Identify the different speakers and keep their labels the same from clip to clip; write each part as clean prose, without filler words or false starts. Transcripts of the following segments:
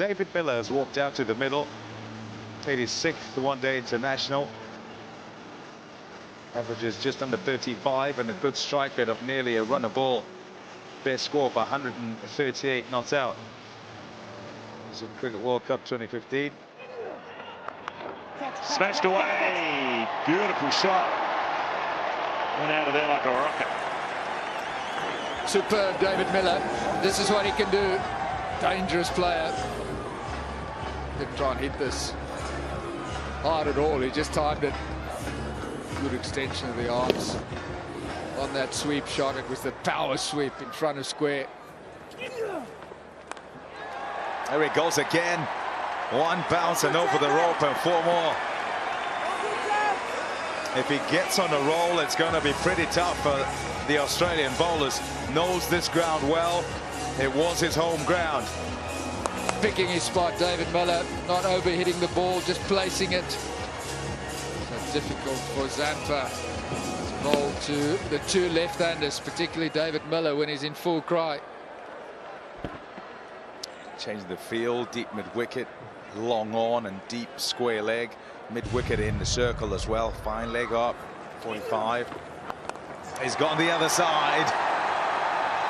Speaker 1: David Miller has walked out to the middle. Played his 6th one-day international. Averages just under 35 and a good strike rate of nearly a run a ball. Best score of 138 not out. This is Cricket World Cup 2015.
Speaker 2: Smashed away. Beautiful shot. Went out of there like a rocket.
Speaker 3: Superb, David Miller. This is what he can do. Dangerous player. Didn't try and hit this hard at all. He just timed it. Good extension of the arms on that sweep shot. It was the power sweep in front of square.
Speaker 4: There he goes again. One bounce and over the rope and 4 more. If he gets on a roll, it's going to be pretty tough for the Australian bowlers. Knows this ground well. It was his home ground.
Speaker 3: Picking his spot, David Miller, not over-hitting the ball, just placing it. So difficult for Zampa to bowl to the 2 left-handers, particularly David Miller when he's in full cry.
Speaker 4: Change the field, deep mid-wicket, long on and deep square leg. Mid-wicket in the circle as well. Fine leg up, 45. He's got on the other side.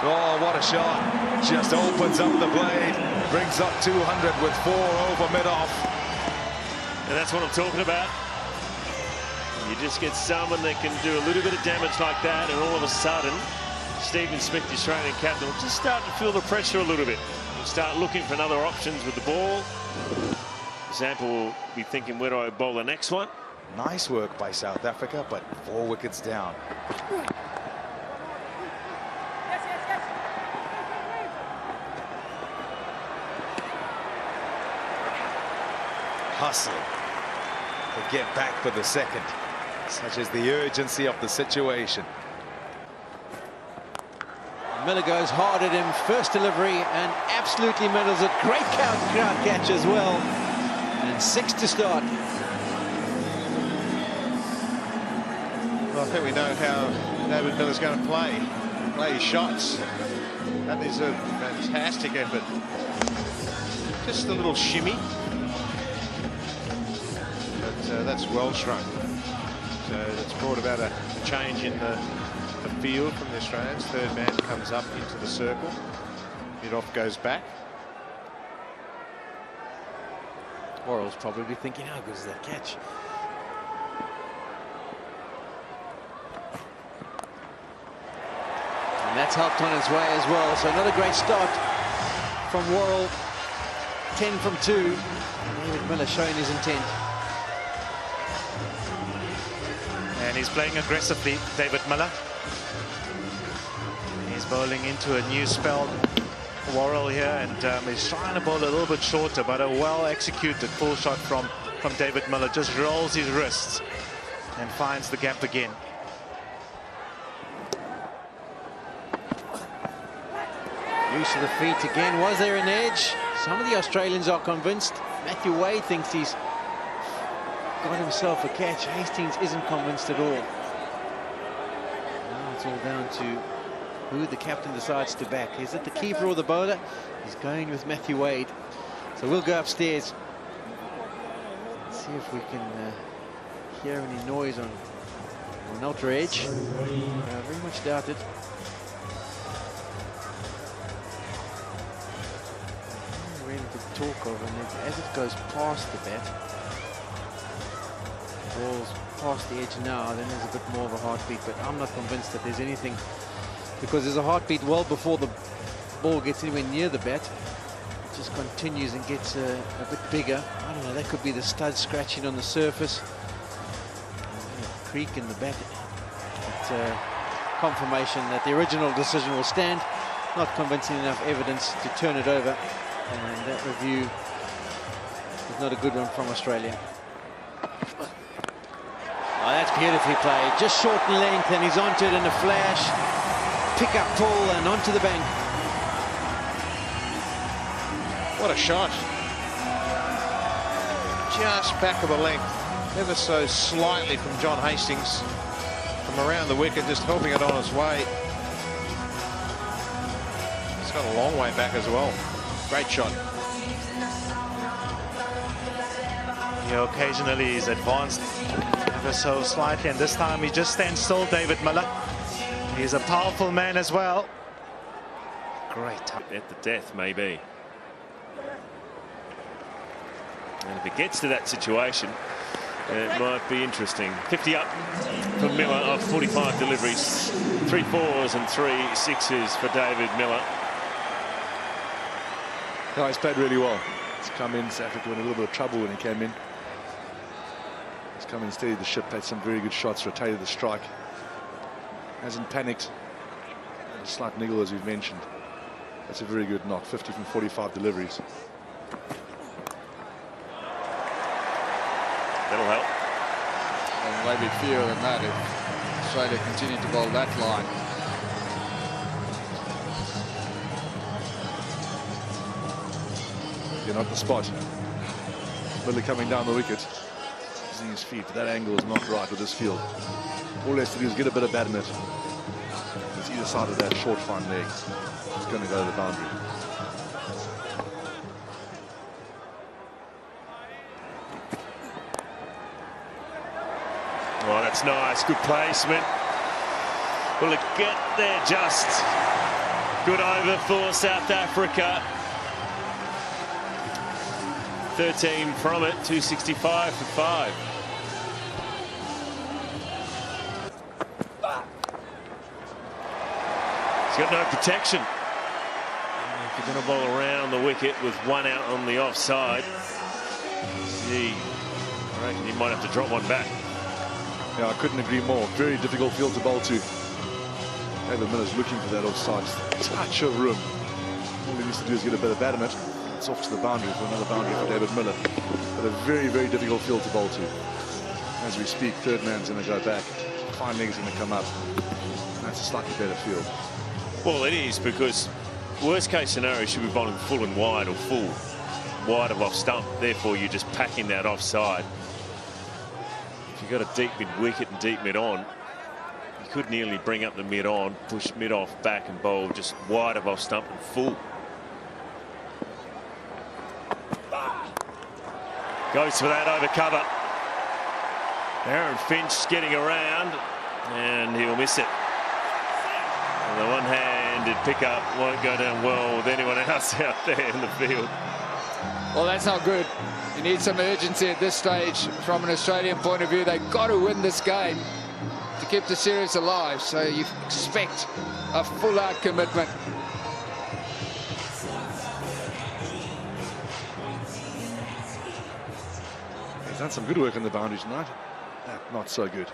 Speaker 4: Oh, what a shot. Just opens up the blade. Brings up 200 with 4 over mid-off.
Speaker 2: And that's what I'm talking about. You just get someone that can do a little bit of damage like that, and all of a sudden, Stephen Smith, the Australian captain, will just start to feel the pressure a little bit. He'll start looking for other options with the ball. Zampa will be thinking, where do I bowl the next one?
Speaker 4: Nice work by South Africa, but 4 wickets down. Hustle to get back for the 2nd. Such is the urgency of the situation.
Speaker 5: Miller goes hard at him, first delivery, and absolutely middles it. Great crowd catch as well. And 6 to start.
Speaker 6: Well, I think we know how David Miller's going to play his shots. That is a fantastic effort. Just a little shimmy. But that's well strung. So that's brought about a change in the field from the Australians. 3rd man comes up into the circle. Mid-off goes back.
Speaker 5: Worrell's probably thinking, how good is that catch? And that's helped on his way as well. So another great start from Worrell. 10 from 2. David Miller showing his intent.
Speaker 7: And he's playing aggressively, David Miller. He's bowling into a new spell, Worrell here, and he's trying to bowl a little bit shorter, but a well-executed full shot from David Miller. Just rolls his wrists and finds the gap again.
Speaker 5: Use of the feet again. Was there an edge? Some of the Australians are convinced. Matthew Wade thinks he's got himself a catch. Hastings isn't convinced at all. Now it's all down to who the captain decides to back. Is it the keeper or the bowler? He's going with Matthew Wade. So we'll go upstairs. Let's see if we can hear any noise on Ultra Edge. Very much doubt it. Really to talk of, and as it goes past the bat, ball's past the edge now, then there's a bit more of a heartbeat, but I'm not convinced that there's anything, because there's a heartbeat well before the ball gets anywhere near the bat. It just continues and gets a bit bigger. I don't know, that could be the stud scratching on the surface. A creak in the bat. But confirmation that the original decision will stand. Not convincing enough evidence to turn it over, and that review is not a good one from Australia. Oh, that's beautifully played. Just short in length, and he's onto it in a flash. Pick up pull and onto the bank.
Speaker 6: What a shot. Just back of a length, ever so slightly from John Hastings. From around the wicket, just helping it on its way. It's got a long way back as well. Great shot.
Speaker 7: Occasionally he's advanced ever so slightly, and this time he just stands still, David Miller. He's a powerful man as well. Great time.
Speaker 2: At the death, maybe. And if it gets to that situation, it might be interesting. 50 up for Miller of 45 deliveries. 3 4s and 3 6s for David Miller.
Speaker 8: No, he's played really well. He's come in, South Africa, in a little bit of trouble when he came in. He's come in, steadied the ship, played some very good shots, rotated the strike. Hasn't panicked. A slight niggle, as we've mentioned. That's a very good knock, 50 from 45 deliveries.
Speaker 2: That'll help.
Speaker 3: And maybe fewer than that if Australia continue to bowl that line.
Speaker 8: You're not the spot. Miller coming down the wicket. Using his feet. That angle is not right with this field. All he has to do is get a bit of bat in it. It's either side of that short fine leg. It's going to go to the boundary.
Speaker 2: Oh, that's nice. Good placement. Will it get there just? Good over for South Africa. 13 from it, 265 for 5. He's got no protection. If you're going to bowl around the wicket with 1 out on the offside, I reckon you might have to drop one back.
Speaker 8: Yeah, I couldn't agree more. Very difficult field to bowl to. David Miller's looking for that offside touch of room. All he needs to do is get a bit of bat in it. It's off to the boundary for another boundary for David Miller. But a very, very difficult field to bowl to. As we speak, third man's going to go back. Fine leg's going to come up. And that's a slightly better field.
Speaker 2: Well, it is, because worst case scenario should be bowling full and wide, or full wide of off stump. Therefore, you're just packing that offside. If you've got a deep mid wicket and deep mid on, you could nearly bring up the mid on, push mid off back and bowl just wide of off stump and full. Goes for that over cover. Aaron Finch getting around, and he'll miss it. And the one-handed pickup won't go down well with anyone else out there in the field.
Speaker 3: Well, that's not good. You need some urgency at this stage from an Australian point of view. They've got to win this game to keep the series alive. So you expect a full-out commitment.
Speaker 8: He's done some good work on the boundaries tonight. Not so good.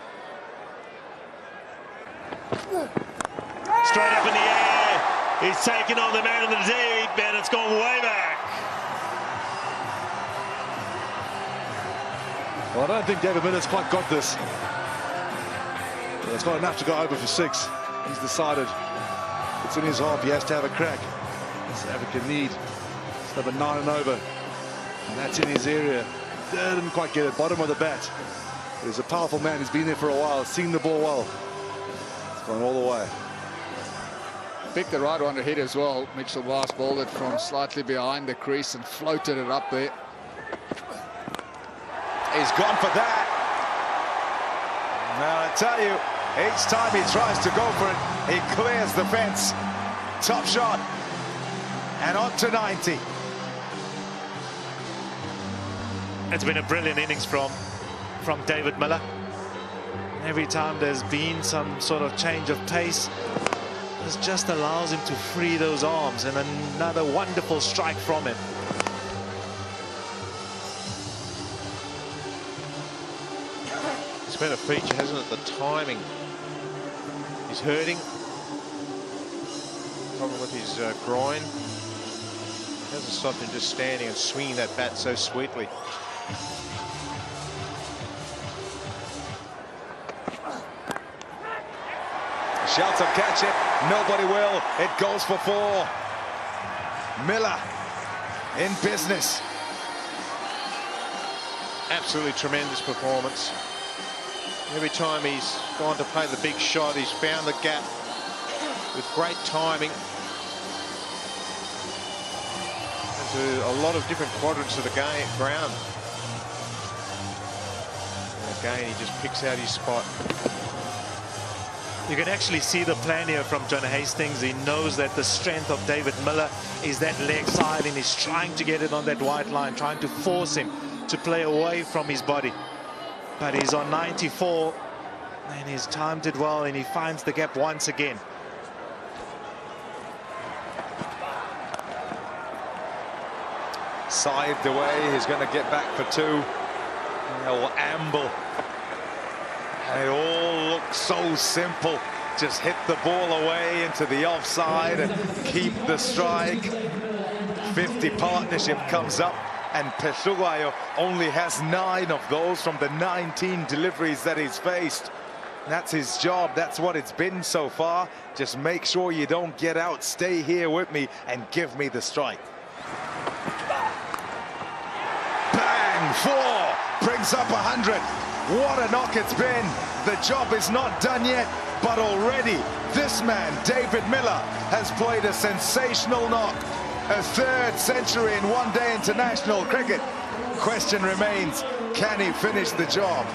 Speaker 2: Straight up in the air. He's taken on the man in the deep, and it's gone way back.
Speaker 8: Well, I don't think David Miller's quite got this. Well, it's not enough to go over for 6. He's decided it's in his half. He has to have a crack. South Africa need. It's number 9 and over. And that's in his area. Didn't quite get it. Bottom of the bat. He's a powerful man. He's been there for a while. Seen the ball well. It's gone all the way.
Speaker 3: Picked the right one to hit as well. Mitchell Weiss bowled it from slightly behind the crease and floated it up there.
Speaker 4: He's gone for that. Now, I tell you, each time he tries to go for it, he clears the fence. Top shot. And on to 90.
Speaker 7: It's been a brilliant innings from David Miller. Every time there's been some sort of change of pace, this just allows him to free those arms, and another wonderful strike from him.
Speaker 6: It's been a feature, hasn't it? The timing. He's hurting. Problem with his groin. Hasn't stopped him just standing and swinging that bat so sweetly.
Speaker 4: Shouts will catch it. Nobody will. It goes for 4. Miller in business.
Speaker 6: Absolutely tremendous performance. Every time he's gone to play the big shot, he's found the gap with great timing into a lot of different quadrants of the ground. again, he just picks out his spot.
Speaker 7: You can actually see the plan here from John Hastings. He knows that the strength of David Miller is that leg side, and he's trying to get it on that white line, trying to force him to play away from his body. But he's on 94, and he's timed it well, and he finds the gap once again.
Speaker 4: Side away, he's going to get back for two. He'll amble. And it all looks so simple. Just hit the ball away into the offside and keep the strike. 50 partnership comes up, and Peshugayo only has 9 of those from the 19 deliveries that he's faced. That's his job. That's what it's been so far. Just make sure you don't get out. Stay here with me and give me the strike. Bang! 4 brings up 100. What a knock it's been. The job is not done yet, but already this man, David Miller, has played a sensational knock. A 3rd century in one-day international cricket. Question remains, can he finish the job?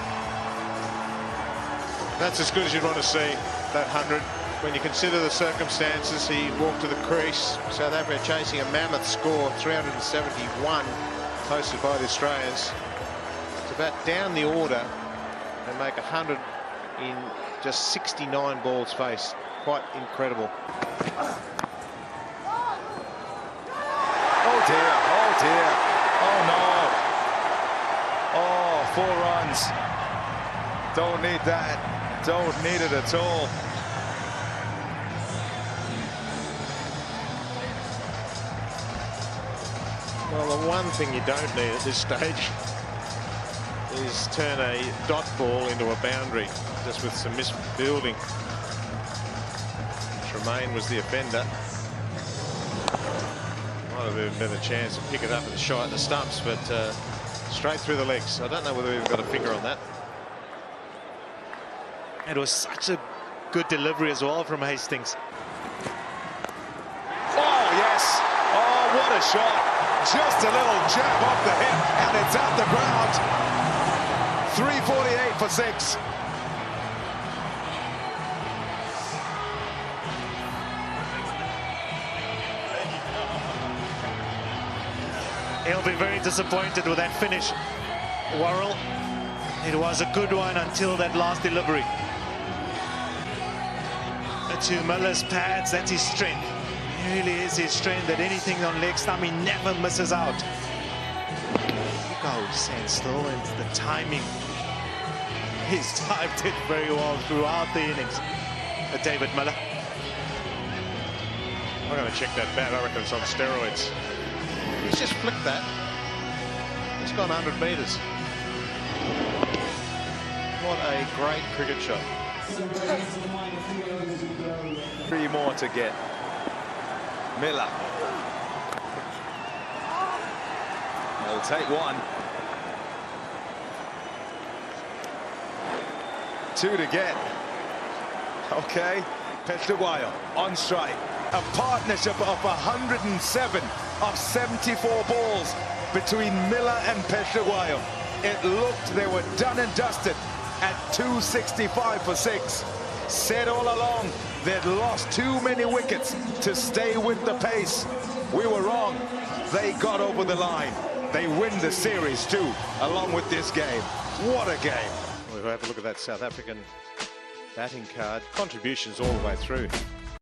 Speaker 6: That's as good as you'd want to see, that 100. When you consider the circumstances, he walked to the crease. South Africa chasing a mammoth score, 371, posted by the Australians. To bat down the order and make 100 in just 69 balls faced. Quite incredible.
Speaker 4: Oh dear, oh dear, oh no. Oh, 4 runs. Don't need that, don't need it at all.
Speaker 6: Well, the one thing you don't need at this stage is turn a dot ball into a boundary, just with some misfielding. Tremaine was the offender. Might have even been a chance to pick it up and shot at the stumps, but straight through the legs. I don't know whether we've got a finger on that.
Speaker 7: It was such a good delivery as well from Hastings.
Speaker 4: Oh, yes. Oh, what a shot. Just a little jab off the hip, and it's out the ground. 348 for 6.
Speaker 7: He'll be very disappointed with that finish, Worrell. It was a good one until that last delivery. To Miller's pads, that's his strength. It really is his strength, that anything on leg stump, he never misses out. He goes standstill, and the timing. He's timed it very well throughout the innings. David Miller.
Speaker 6: I'm going to check that bat. I reckon it's on steroids. He's just flicked that. It's gone 100 metres. What a great cricket shot.
Speaker 4: 3 more to get. Miller. He'll take 1. 2 to get. Okay. Peshugayo on strike. A partnership of 107 of 74 balls between Miller and Peshugayo. It looked they were done and dusted at 265 for 6. Said all along they'd lost too many wickets to stay with the pace. We were wrong. They got over the line. They win the series too, along with this game. What a game.
Speaker 6: We'll have a look at that South African batting card. Contributions all the way through.